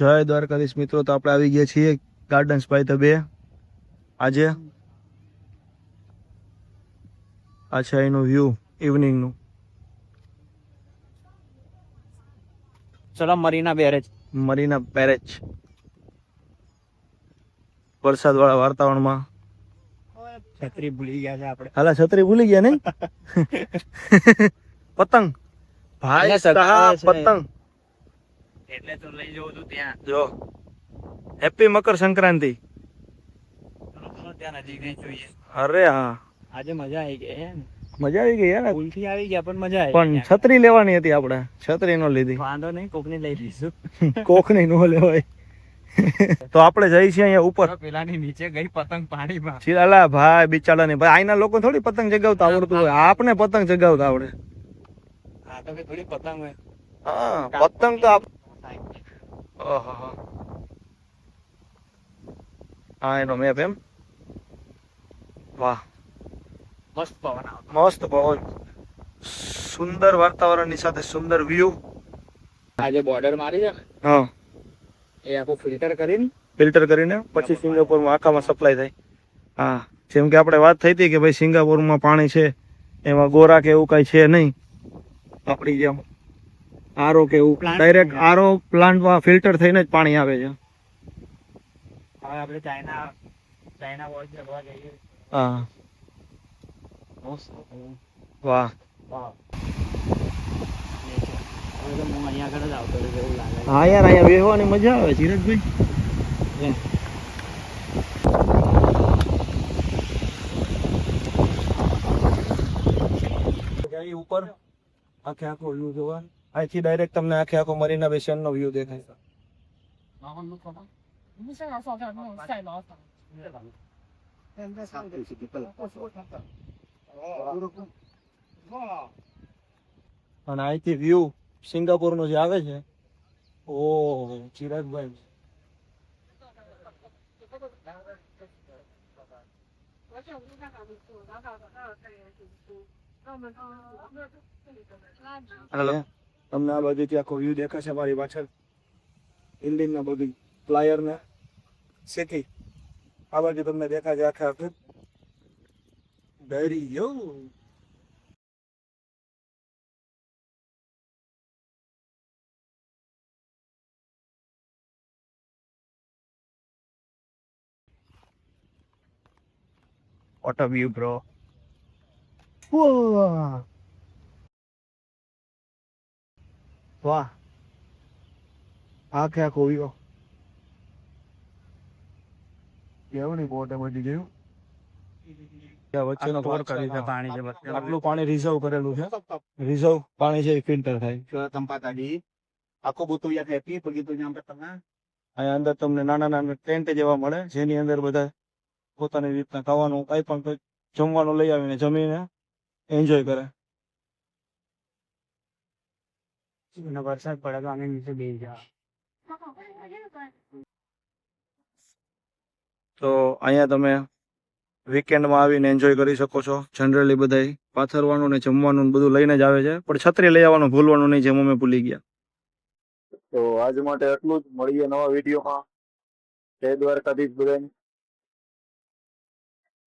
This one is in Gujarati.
જય દ્વારકાધીશ મિત્રો, તો આપણે આવી ગયા છીએ ગાર્ડન્સ બાય ધ બે. આજે આ છે એનું વ્યૂ ઇવનિંગનું. ચલો મરીના બેરેજ. મરીના બેરેજ વરસાદ વાળા વાતાવરણમાં. છત્રી ભૂલી ગયા છે આપણે. હાલા છત્રી ભૂલી ગયા નહીં? પતંગ ભાઈ સાહેબ, પતંગ એટલે તો લઈ જવું તું ત્યાં. જો હેપી મકર સંક્રાંતિ. ત્યાં નજીક નહીં જોઈએ. અરે હા, આજે મજા આવી ગઈ એમ. મજા આવી ગઈ યાર. ભૂલથી આવી ગયા પણ મજા આવી. પણ છત્રી લેવાની હતી આપણે, છત્રી નો લીધી. વાંધો નહીં, કોકની લઈ લઈશું. કોકની નો લેવાય. તો આપણે જઈ છીએ અહીંયા ઉપર. પેલાની નીચે ગઈ પતંગ પાણીમાં. શીલાલા ભાઈ બિચારા ને ભાઈ, આઈના લોકો થોડી પતંગ જગાવતા આવડતું હોય, આપને પતંગ જગાવતા આવડે. હા તો કે થોડી પતંગ હોય. હા પતંગ તો આપ. ઓહો, હા એનો મેપ એમ. વાહ મસ્ત પવન આવતો. મસ્ત પવન, સુંદર વાતાવરણની સાથે સુંદર વ્યૂ. આજે બોર્ડર મારી છે ને, હા એ આખું ફિલ્ટર કરીને ફિલ્ટર કરીને પછી સિંગાપોરમાં આખામાં સપ્લાય થાય. હા, જેમ કે આપણે વાત થઈ હતી કે ભાઈ સિંગાપોરમાં પાણી છે, એમાં ગોરા કે એવું કઈ છે નહીં. આપણી જેમ આરો કે એવું ડાયરેક્ટ આરો પ્લાન્ટમાં ફિલ્ટર થઈને જ પાણી આવે છે. હવે આપણે ચાઇના વોચ જવા જઈએ. હા વાહ. હવે તો હું અહીંયા આગળ જ આવતો રહ્યો એવું લાગે. હા યાર, અહીંયા બેહવાની મજા આવે ધીરજભાઈ. ઉપર આખે આખો વ્યૂ જોવા, અહીંથી ડાયરેક્ટ તમને આખે આખો મરીના બેસનનો વ્યૂ દેખાય. અને અહીંથી વ્યૂ સિંગાપોર નો જે આવે છે, ઓહ ચિરાગભાઈ. હેલો, તમને આ બાજુથી આખો વ્યૂ દેખાશે મારી પાછળ. ઇન્ડિયન ના બધી પ્લાયર ને સિટી આ બાજુ તમને દેખાશે આખે આખું ડરી યો. What a view, bro. Wow. વાહ, આખે આખો વ્યૂ. કેવું નહીં બોટ બધી ગયું. વચ્ચેનો ભાગ છે. પાણી છે. આટલું પાણી રિઝર્વ કરેલું છે. રિઝર્વ પાણી છે, ફિલ્ટર થાય. આખો બુતું યા હેપી begitu nyampe tengah. અહીંયા અંદર તમને નાના નાના ટેન્ટ જેવા મળે, જેની અંદર બધા પોતાની રીતના ખાવાનું કઈ પણ કંઈક જમવાનું લઈ આવીને જમીને એન્જોય કરે. વરસાદ પડે તો અમે નીચે બેસી જાવ. તો અહીંયા તમે વીકેન્ડમાં આવીને એન્જોય કરી શકો છો. જનરલી બધા પાથરવાનું ને જમવાનું ને બધું લઈને જ આવે છે, પણ છત્રી લઈ આવવાનું ભૂલવાનું નહીં, જેમ અમે ભૂલી ગયા. તો આજ માટે એટલું જ. મળીએ નવા વિડીયોમાં. જય દ્વારકાધીશ બધાને.